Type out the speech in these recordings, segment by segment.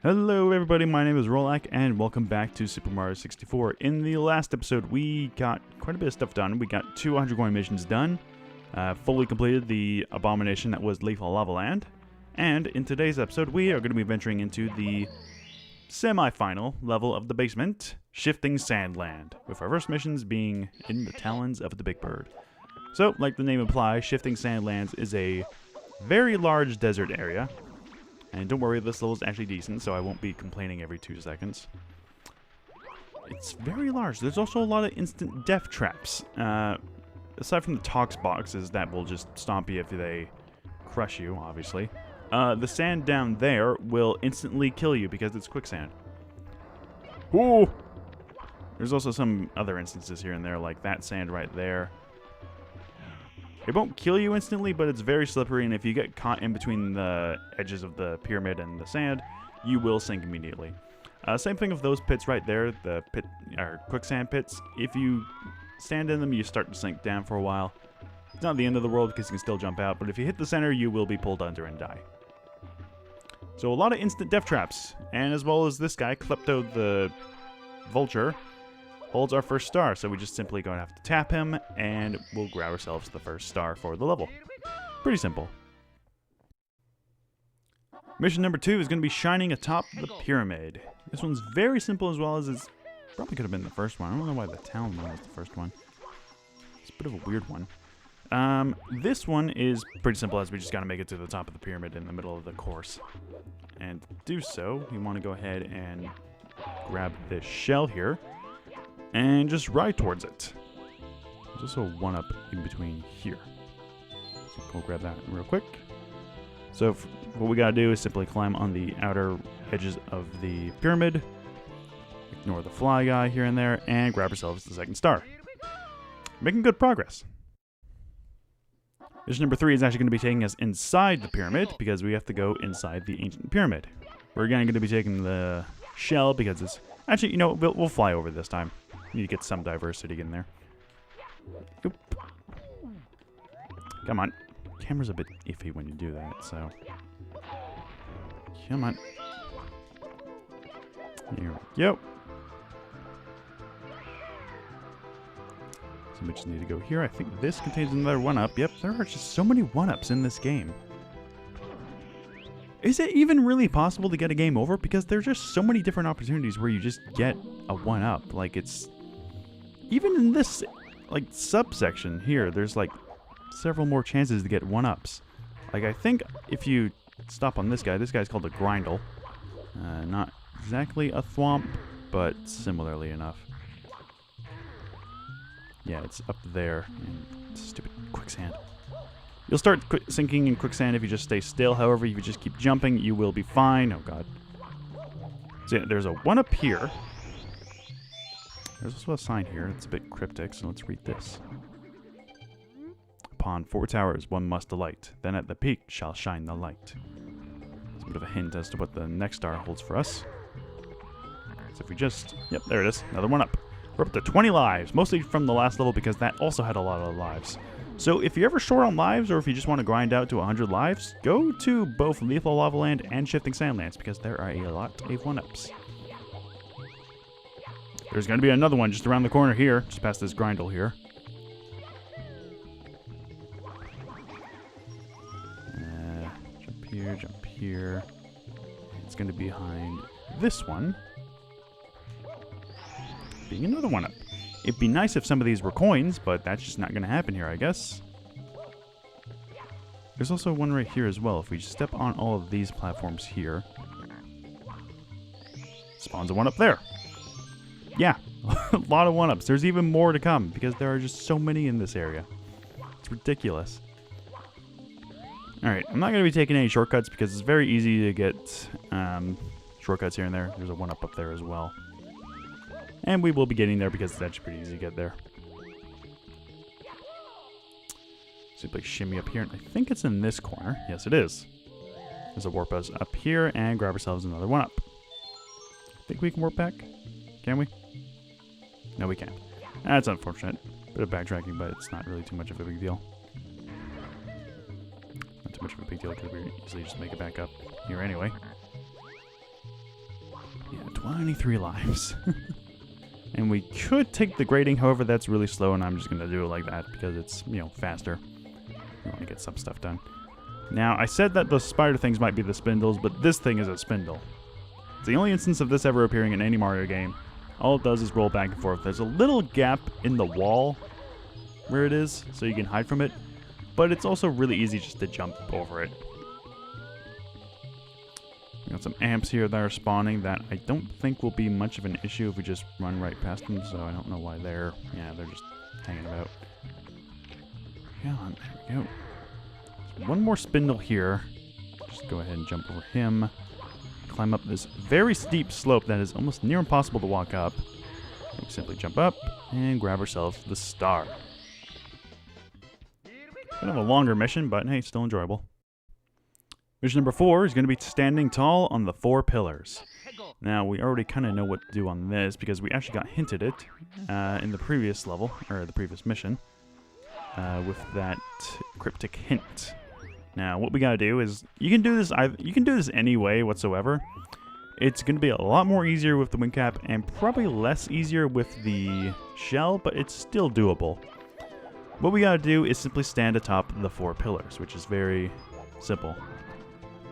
Hello everybody, my name is Rolak and welcome back to Super Mario 64. In the last episode we got quite a bit of stuff done. We got 2 100 coin missions done, fully completed the abomination that was Lethal Lava Land, and in today's episode we are going to be venturing into the semi-final level of the basement, Shifting Sandland, with our first missions being in the talons of the Big Bird. So, like the name implies, Shifting Sandlands is a very large desert area. And don't worry, this level is actually decent, so I won't be complaining every 2 seconds. It's very large. There's also a lot of instant death traps. Aside from the tox boxes that will just stomp you if they crush you, obviously. The sand down there will instantly kill you because it's quicksand. Ooh! There's also some other instances here and there, like that sand right there. It won't kill you instantly, but it's very slippery, and if you get caught in between the edges of the pyramid and the sand, you will sink immediately. Same thing with those pits right there, the quicksand pits. If you stand in them, you start to sink down for a while. It's not the end of the world because you can still jump out, but if you hit the center, you will be pulled under and die. So a lot of instant death traps, and as well as this guy, Klepto the Vulture, holds our first star, so we just simply going to have to tap him, and we'll grab ourselves the first star for the level. Pretty simple. Mission number 2 is going to be shining atop the pyramid. This one's very simple as well as it's probably could have been the first one. I don't know why the talon one was the first one. It's a bit of a weird one. This one is pretty simple as we just got to make it to the top of the pyramid in the middle of the course. And to do so, we want to go ahead and grab this shell here and just ride towards it. There's also one up in between here. So we'll grab that real quick. So what we gotta do is simply climb on the outer edges of the pyramid, ignore the fly guy here and there, and grab ourselves the second star. Making good progress. Mission number 3 is actually going to be taking us inside the pyramid because we have to go inside the ancient pyramid. We're again going to be taking the shell because it's... Actually, you know, we'll fly over this time. Need to get some diversity in there. Oop. Come on. Camera's a bit iffy when you do that, so... Come on. Here we go. So we just need to go here. I think this contains another 1-up. Yep, there are just so many 1-ups in this game. Is it even really possible to get a game over? Because there's just so many different opportunities where you just get a 1-up. Like, it's... Even in this, like, subsection here, there's, like, several more chances to get 1-ups. Like, I think if you stop on this guy's called a Grindle. Not exactly a thwomp, but similarly enough. Yeah, it's up there in stupid quicksand. You'll start sinking in quicksand if you just stay still. However, if you just keep jumping, you will be fine. Oh, God. So, yeah, there's a 1-up here. There's also a sign here. It's a bit cryptic, so let's read this. Upon 4 towers, one must alight. Then at the peak shall shine the light. It's a bit of a hint as to what the next star holds for us. So if we just... Yep, there it is. Another 1-up. We're up to 20 lives, mostly from the last level because that also had a lot of lives. So if you're ever short on lives, or if you just want to grind out to 100 lives, go to both Lethal Lava Land and Shifting Sandlands because there are a lot of 1-ups. There's going to be another one just around the corner here, just past this Grindle here. Jump here, jump here. It's going to be behind this one. Being another 1-up. It'd be nice if some of these were coins, but that's just not going to happen here, I guess. There's also one right here as well. If we step on all of these platforms here, spawns a 1-up there. Yeah, a lot of 1-ups. There's even more to come because there are just so many in this area. It's ridiculous. Alright, I'm not going to be taking any shortcuts because it's very easy to get shortcuts here and there. There's a 1-up up there as well. And we will be getting there because it's actually pretty easy to get there. Simply shimmy up here. And I think it's in this corner. Yes, it is. There's a warp us up here and grab ourselves another 1-up. Think we can warp back? Can we? No, we can't. That's unfortunate. Bit of backtracking, but it's not really too much of a big deal. Not too much of a big deal because we easily just make it back up here anyway. 23 lives. And we could take the grading, however, that's really slow, and I'm just going to do it like that because it's, you know, faster. We want to get some stuff done. Now, I said that the spider things might be the spindles, but this thing is a spindle. It's the only instance of this ever appearing in any Mario game. All it does is roll back and forth. There's a little gap in the wall where it is, so you can hide from it, but it's also really easy just to jump over it. We got some amps here that are spawning that I don't think will be much of an issue if we just run right past them, so I don't know why they're just hanging about. Come on, there we go. There's one more spindle here. Just go ahead and jump over him. Climb up this very steep slope that is almost near impossible to walk up. And we simply jump up and grab ourselves the star. Kind of a longer mission, but hey, still enjoyable. Mission number 4 is going to be standing tall on the 4 pillars. Now, we already kind of know what to do on this because we actually got hinted it in the previous level, or the previous mission, with that cryptic hint. Now, what we gotta do is, you can do this any way whatsoever. It's gonna be a lot more easier with the wing cap and probably less easier with the shell, but it's still doable. What we gotta do is simply stand atop the 4 pillars, which is very simple.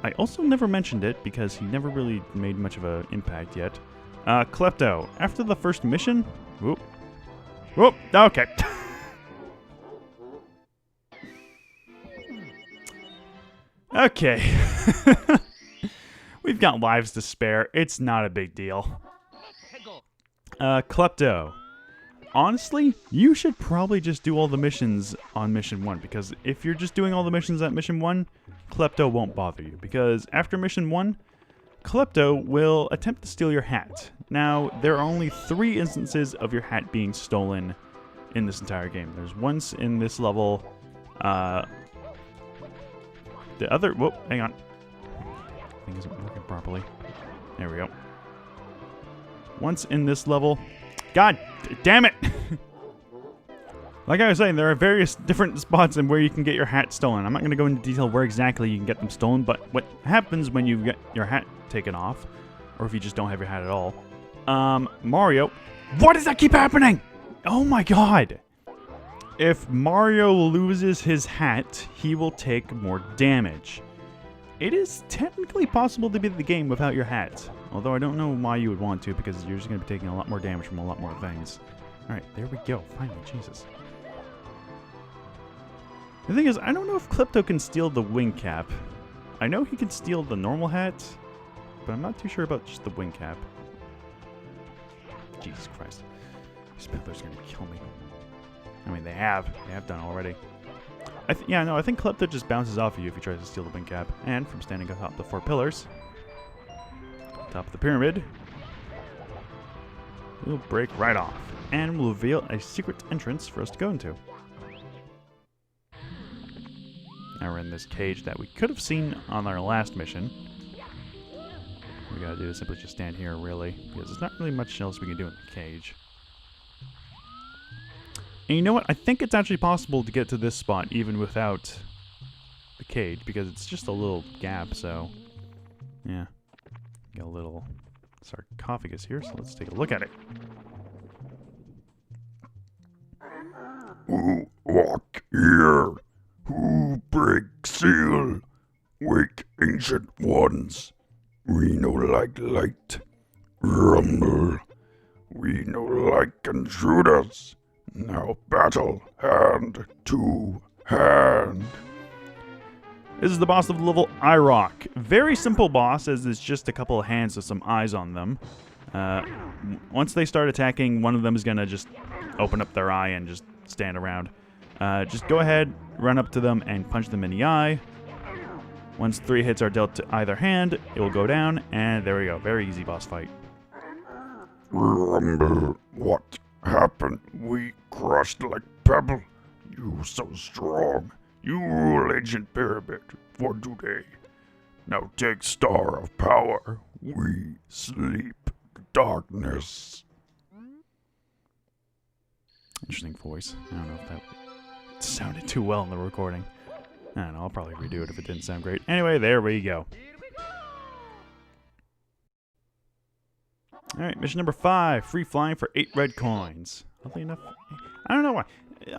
I also never mentioned it because he never really made much of an impact yet. Klepto, after the first mission, whoop, okay. Okay. We've got lives to spare. It's not a big deal. Klepto. Honestly, you should probably just do all the missions on Mission 1, because if you're just doing all the missions at Mission 1, Klepto won't bother you, because after Mission 1, Klepto will attempt to steal your hat. Now, there are only 3 instances of your hat being stolen in this entire game. There's once in this level, the other... Whoa, hang on. Thing isn't working properly. There we go. Once in this level... God damn it! Like I was saying, there are various different spots in where you can get your hat stolen. I'm not going to go into detail where exactly you can get them stolen, but what happens when you get your hat taken off, or if you just don't have your hat at all, Mario... Why does that keep happening? Oh my god! If Mario loses his hat, he will take more damage. It is technically possible to beat the game without your hat, although I don't know why you would want to, because you're just going to be taking a lot more damage from a lot more things. Alright, there we go. Finally, Jesus. The thing is, I don't know if Klepto can steal the wing cap. I know he can steal the normal hat, but I'm not too sure about just the wing cap. Jesus Christ. These pillars are going to kill me. I mean, they have done already. I think Klepto just bounces off of you if he tries to steal the wing cap. And from standing atop the 4 pillars, top of the pyramid, we'll break right off, and we'll reveal a secret entrance for us to go into. Now we're in this cage that we could have seen on our last mission. What we gotta do is simply just stand here, really, because there's not really much else we can do in the cage. And you know what? I think it's actually possible to get to this spot even without the cage, because it's just a little gap, so... yeah. Got a little sarcophagus here, so let's take a look at it. Who walk here? Who break seal? Wake ancient ones. We no like light. Rumble. We no like intruders. Now battle hand to hand. This is the boss of the level Irock. Very simple boss, as it's just a couple of hands with some eyes on them. Once they start attacking, one of them is going to just open up their eye and just stand around. Just go ahead, run up to them, and punch them in the eye. Once 3 hits are dealt to either hand, it will go down, and there we go. Very easy boss fight. Rumble. What happened? We crushed like pebble. You so strong. You rule ancient pyramid for today. Now take star of power. We sleep darkness. Interesting voice. I don't know if that sounded too well in the recording. I don't know, I'll probably redo it if it didn't sound great. Anyway, there we go. Alright, mission number 5. Free flying for 8 red coins. Oddly enough, I don't know why.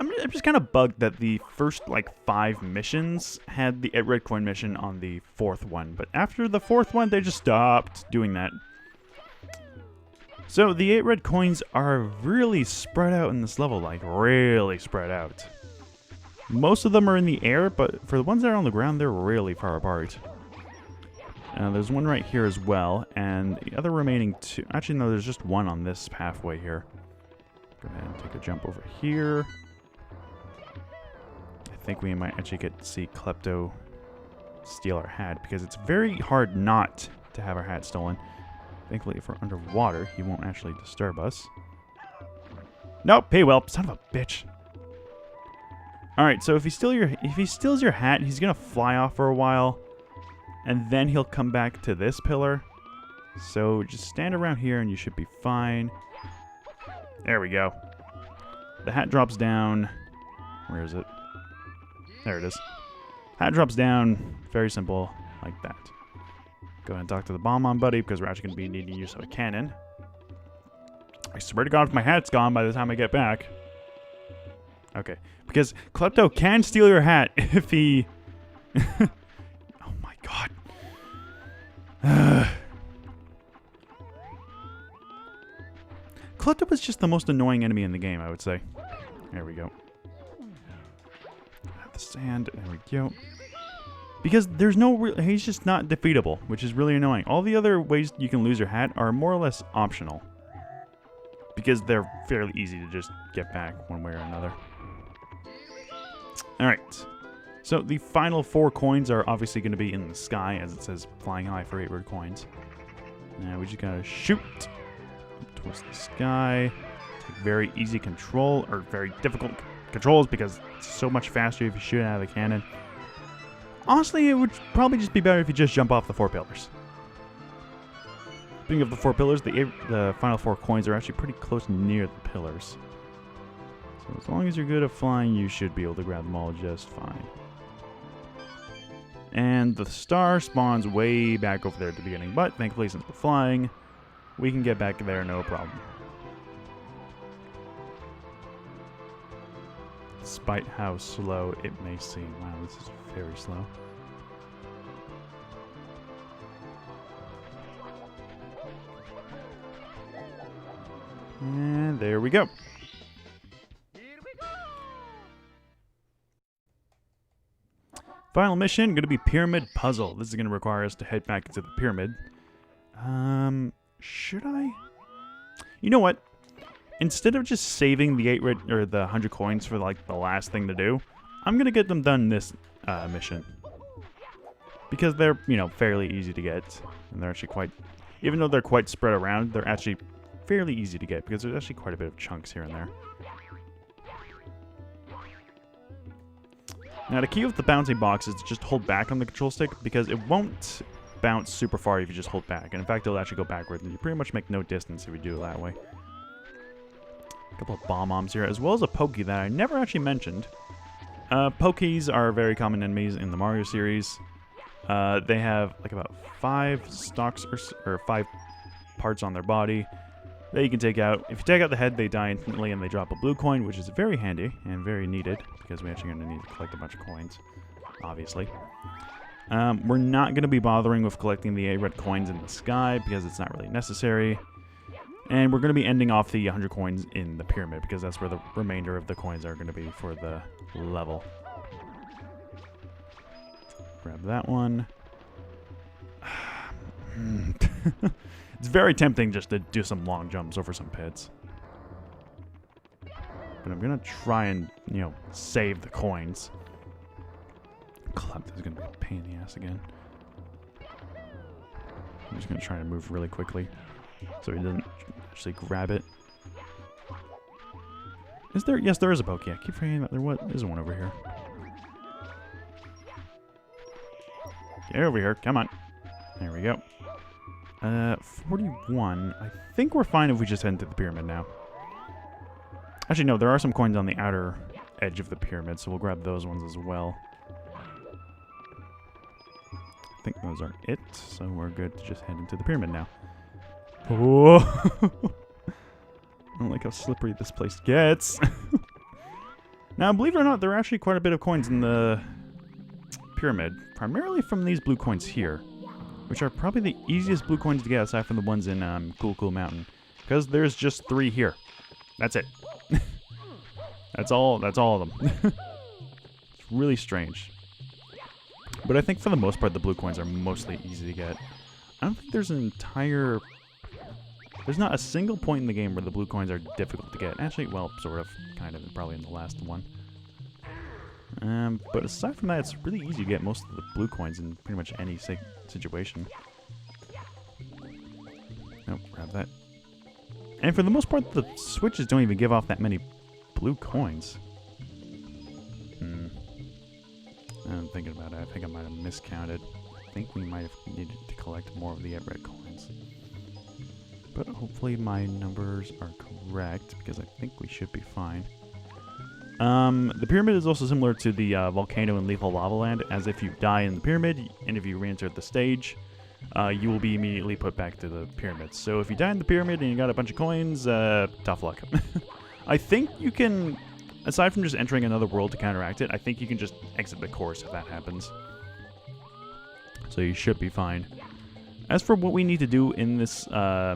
I'm just kind of bugged that the first, like, 5 missions had the 8 red coin mission on the 4th one. But after the 4th one, they just stopped doing that. So, the 8 red coins are really spread out in this level. Like, really spread out. Most of them are in the air, but for the ones that are on the ground, they're really far apart. There's one right here as well, and the other remaining 2... Actually, no, there's just one on this pathway here. Go ahead and take a jump over here. I think we might actually get to see Klepto steal our hat, because it's very hard not to have our hat stolen. Thankfully, if we're underwater, he won't actually disturb us. Nope, hey, well, son of a bitch. Alright, so if he steals your hat, he's gonna fly off for a while. And then he'll come back to this pillar. So just stand around here and you should be fine. There we go. The hat drops down. Where is it? There it is. Hat drops down. Very simple. Like that. Go ahead and talk to the bomb buddy, because we're actually going to be needing use of a cannon. I swear to God if my hat's gone by the time I get back. Okay. Because Klepto can steal your hat if he... Oh my God. Klepto is just the most annoying enemy in the game, I would say. There we go. Have the sand. There we go. Because there's no he's just not defeatable, which is really annoying. All the other ways you can lose your hat are more or less optional. Because they're fairly easy to just get back one way or another. Alright. So the final 4 coins are obviously going to be in the sky, as it says flying high for 8 red coins. Now we just gotta shoot up towards the sky. Take very easy control, or very difficult controls, because it's so much faster if you shoot out of the cannon. Honestly, it would probably just be better if you just jump off the 4 pillars. Speaking of the 4 pillars, the final 4 coins are actually pretty close near the pillars. So as long as you're good at flying, you should be able to grab them all just fine. And the star spawns way back over there at the beginning, but thankfully since we're flying, we can get back there no problem. Despite how slow it may seem. Wow, this is very slow. And there we go. Final mission, going to be Pyramid Puzzle. This is going to require us to head back into the pyramid. Should I? You know what? Instead of just saving the 8 red or the 100 coins for like the last thing to do, I'm going to get them done this mission. Because they're, you know, fairly easy to get. And they're actually quite, even though they're quite spread around, they're actually fairly easy to get because there's actually quite a bit of chunks here and there. Now, the key with the bouncing box is to just hold back on the control stick, because it won't bounce super far if you just hold back. And in fact, it'll actually go backwards, and you pretty much make no distance if you do it that way. A couple of bomb-bombs here, as well as a Pokey that I never actually mentioned. Pokies are very common enemies in the Mario series. They have like about 5 stalks or 5 parts on their body that you can take out. If you take out the head, they die instantly and they drop a blue coin, which is very handy and very needed because we're actually going to need to collect a bunch of coins, obviously. We're not going to be bothering with collecting the 8 red coins in the sky because it's not really necessary. And we're going to be ending off the 100 coins in the pyramid because that's where the remainder of the coins are going to be for the level. Grab that one. It's very tempting just to do some long jumps over some pits. But I'm going to try and, you know, save the coins. Klepto's going to be a pain in the ass again. I'm just going to try and move really quickly so he doesn't actually grab it. Is there? Yes, there is a Poke. I keep forgetting that there is one over here. Get over here. Come on. There we go. 41. I think we're fine if we just head into the pyramid now. Actually, no. There are some coins on the outer edge of the pyramid, so we'll grab those ones as well. I think those are it, so we're good to just head into the pyramid now. Oh. I don't like how slippery this place gets. Now, believe it or not, there are actually quite a bit of coins in the pyramid, primarily from these blue coins here, which are probably the easiest blue coins to get aside from the ones in Cool Mountain, because there's just 3 here. That's it. That's all of them. It's really strange. But I think for the most part, the blue coins are mostly easy to get. I don't think there's there's not a single point in the game where the blue coins are difficult to get. Actually, well, sort of, kind of, probably in the last one. But aside from that, it's really easy to get most of the blue coins in pretty much any situation. Nope, grab that. And for the most part, the switches don't even give off that many blue coins. I'm thinking about it. I think I might have miscounted. I think we might have needed to collect more of the red coins. But hopefully my numbers are correct, because I think we should be fine. The pyramid is also similar to the volcano in Lethal Lava Land, as if you die in the pyramid, and if you re-enter the stage, you will be immediately put back to the pyramid. So if you die in the pyramid and you got a bunch of coins, tough luck. I think you can, aside from just entering another world to counteract it, I think you can just exit the course if that happens. So you should be fine. As for what we need to do in this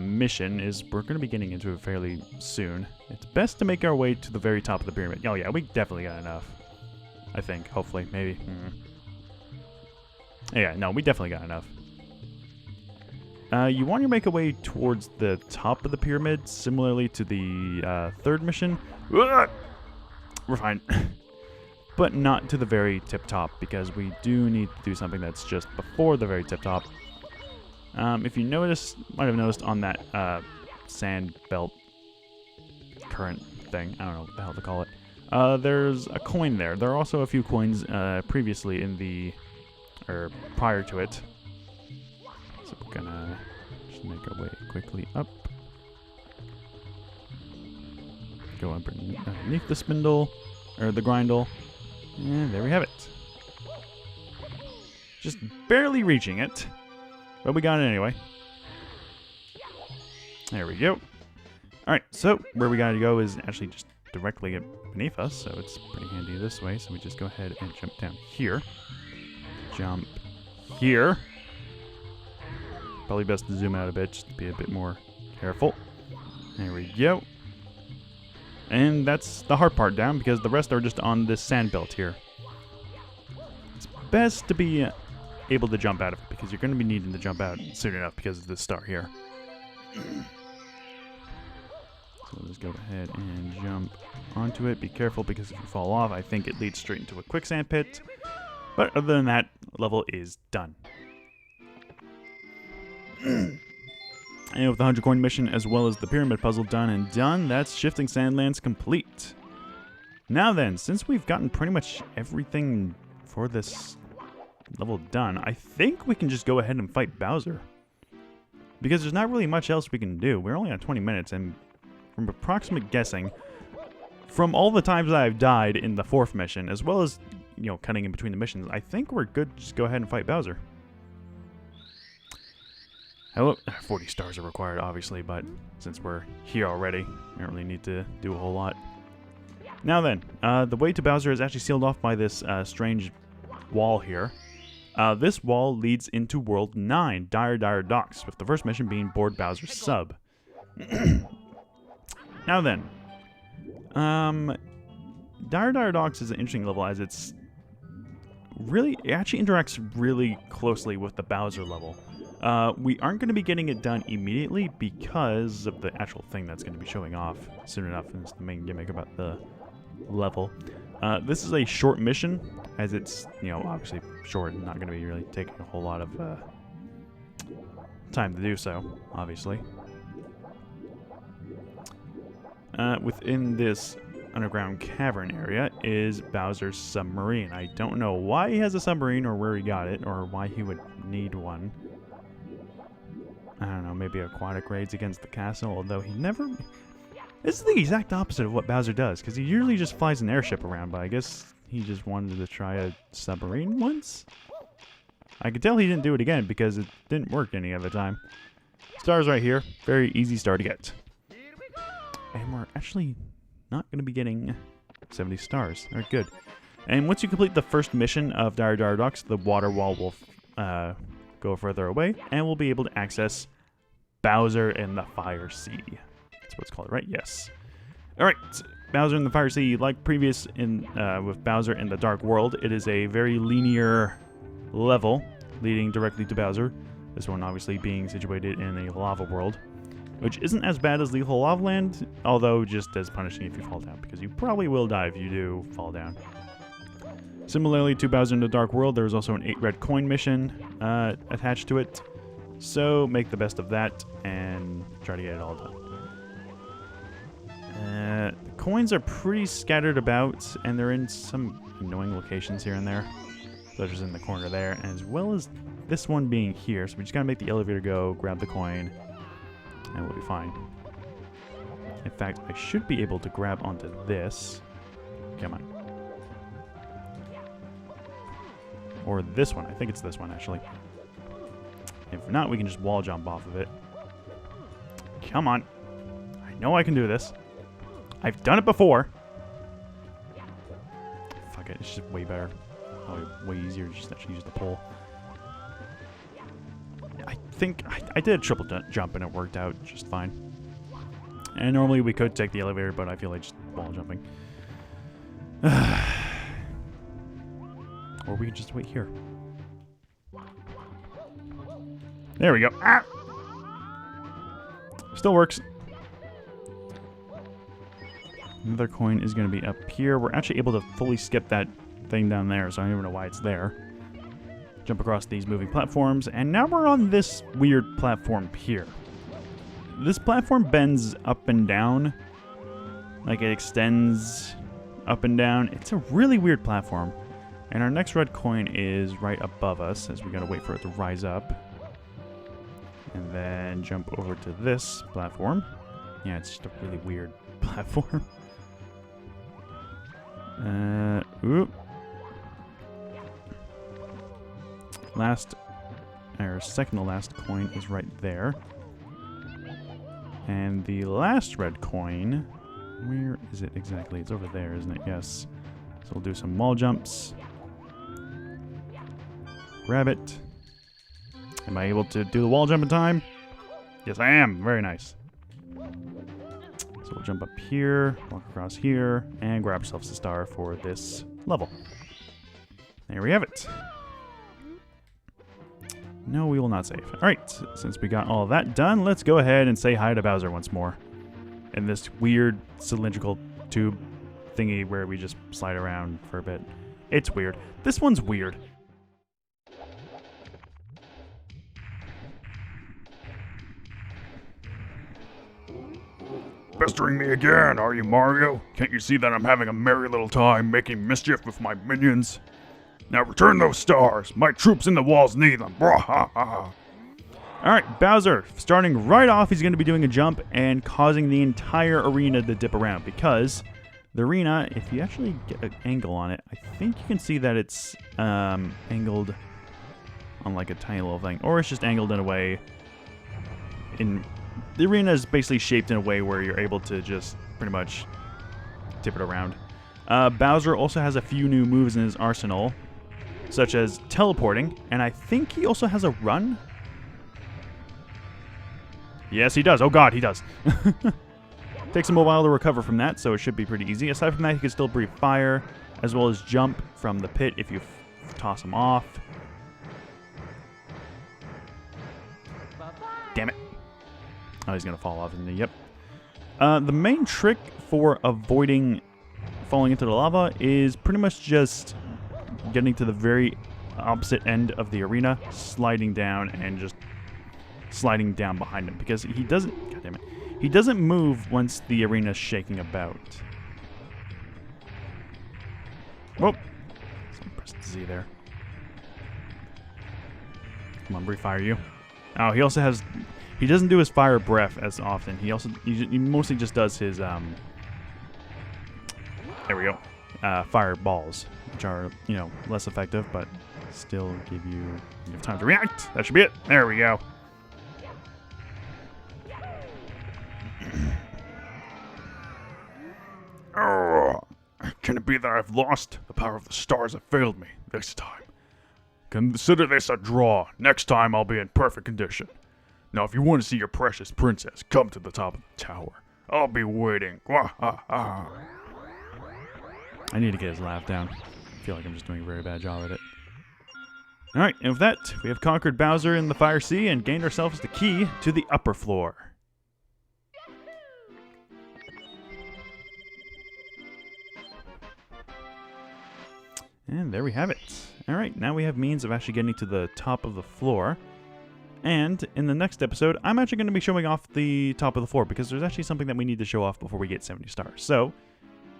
mission, is we're going to be getting into it fairly soon. It's best to make our way to the very top of the pyramid. Oh yeah, we definitely got enough. I think, hopefully, maybe. Yeah, no, we definitely got enough. You want to make a way towards the top of the pyramid, similarly to the third mission. We're fine. But not to the very tip top, because we do need to do something that's just before the very tip top. If you might have noticed on that sand belt current thing, I don't know what the hell to call it, there's a coin there. There are also a few coins previously in prior to it. So we're gonna just make our way quickly up. Go underneath the spindle, or the grindle, and there we have it. Just barely reaching it. But we got it anyway. There we go. Alright, so where we gotta go is actually just directly beneath us, so it's pretty handy this way. So we just go ahead and jump down here. Jump here. Probably best to zoom out a bit, just to be a bit more careful. There we go. And that's the hard part down, because the rest are just on this sand belt here. It's best to be able to jump out of it, because you're going to be needing to jump out soon enough because of this star here. So we'll just go ahead and jump onto it. Be careful, because if you fall off, I think it leads straight into a quicksand pit. But other than that, level is done. And with the 100 coin mission as well as the pyramid puzzle done and done, that's Shifting Sandlands complete. Now then, since we've gotten pretty much everything for this level done, I think we can just go ahead and fight Bowser. Because there's not really much else we can do. We're only on 20 minutes, and from approximate guessing, from all the times I've died in the 4th mission, as well as, cutting in between the missions, I think we're good to just go ahead and fight Bowser. Hello, 40 stars are required, obviously, but since we're here already, we don't really need to do a whole lot. Now then, the way to Bowser is actually sealed off by this strange wall here. This wall leads into World 9, Dire Docks, with the first mission being board Bowser's sub. Now then, Dire Docks is an interesting level, as it actually interacts really closely with the Bowser level. We aren't going to be getting it done immediately because of the actual thing that's going to be showing off soon enough, and it's the main gimmick about the level. This is a short mission, as it's, obviously short and not going to be really taking a whole lot of time to do so, obviously. Within this underground cavern area is Bowser's submarine. I don't know why he has a submarine or where he got it or why he would need one. I don't know, maybe aquatic raids against the castle, although he never... This is the exact opposite of what Bowser does, because he usually just flies an airship around, but I guess he just wanted to try a submarine once? I could tell he didn't do it again, because it didn't work any other time. Stars right here. Very easy star to get. And we're actually not going to be getting 70 stars. All right, good. And once you complete the first mission of Dire Docks, the water wall will go further away, and we'll be able to access Bowser in the Fire Sea. That's what it's called, right? Yes. All right, Bowser in the Fire Sea. Like previous with Bowser in the Dark World, it is a very linear level leading directly to Bowser. This one obviously being situated in a lava world, which isn't as bad as Lethal Lava Land, although just as punishing if you fall down, because you probably will die if you do fall down. Similarly to Bowser in the Dark World, there is also an 8 red coin mission attached to it, so make the best of that and try to get it all done. The coins are pretty scattered about, and they're in some annoying locations here and there, such as in the corner there, as well as this one being here. So we just gotta make the elevator go, grab the coin, and we'll be fine. In fact, I should be able to grab onto this. Come on. Or this one. I think it's this one, actually. If not, we can just wall jump off of it. Come on. I know I can do this. I've done it before. Fuck it. It's just way better. Probably way easier to just actually use the pole. I think I did a triple jump and it worked out just fine. And normally we could take the elevator, but I feel like just wall jumping. Or we can just wait here. There we go. Ah! Still works. Another coin is going to be up here. We're actually able to fully skip that thing down there, so I don't even know why it's there. Jump across these moving platforms, and now we're on this weird platform here. This platform bends up and down. Like it extends up and down. It's a really weird platform. And our next red coin is right above us, as we gotta wait for it to rise up. And then jump over to this platform. Yeah, it's just a really weird platform. Oop. Second to last coin is right there. And the last red coin, where is it exactly? It's over there, isn't it? Yes. So we'll do some wall jumps. Grab it. Am I able to do the wall jump in time? Yes, I am. Very nice. So we'll jump up here, walk across here, and grab ourselves a star for this level. There we have it. No, we will not save. All right, since we got all of that done, let's go ahead and say hi to Bowser once more. In this weird cylindrical tube thingy where we just slide around for a bit. It's weird. This one's weird. Pestering me again, are you, Mario? Can't you see that I'm having a merry little time making mischief with my minions? Now return those stars. My troops in the walls need them. Blah-ha-ha. Alright, Bowser, starting right off, he's going to be doing a jump and causing the entire arena to dip around, because the arena, if you actually get an angle on it, I think you can see that it's angled on like a tiny little thing, or it's just angled in a way. The arena is basically shaped in a way where you're able to just pretty much tip it around. Bowser also has a few new moves in his arsenal, such as teleporting, and I think he also has a run. Yes, he does. Oh god, he does. Takes him a while to recover from that, so it should be pretty easy. Aside from that, he can still breathe fire, as well as jump from the pit if you toss him off. Damn it. Oh, he's going to fall off, isn't he? Yep. The main trick for avoiding falling into the lava is pretty much just getting to the very opposite end of the arena, sliding down, and just sliding down behind him, because he doesn't, god damn it, he doesn't move once the arena's shaking about. Whoa. Someone pressed Z there. Come on, breathe fire you. Oh, he also has, he doesn't do his fire breath as often. He mostly just does his, there we go, fireballs, which are, you know, less effective, but still give you enough time to react. That should be it. There we go. Oh, can it be that I've lost? The power of the stars have failed me this time. Consider this a draw. Next time I'll be in perfect condition. Now, if you want to see your precious princess, come to the top of the tower. I'll be waiting. I need to get his laugh down. I feel like I'm just doing a very bad job at it. Alright, and with that, we have conquered Bowser in the Fire Sea and gained ourselves the key to the upper floor. And there we have it. Alright, now we have means of actually getting to the top of the floor. And in the next episode, I'm actually going to be showing off the top of the floor because there's actually something that we need to show off before we get 70 stars. So,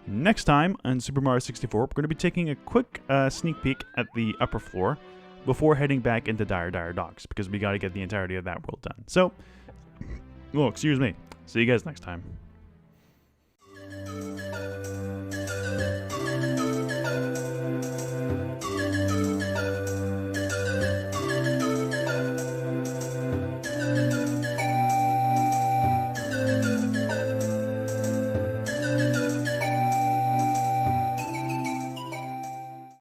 next time on Super Mario 64, we're going to be taking a quick sneak peek at the upper floor before heading back into Dire Docks because we got to get the entirety of that world done. So, well, excuse me. See you guys next time.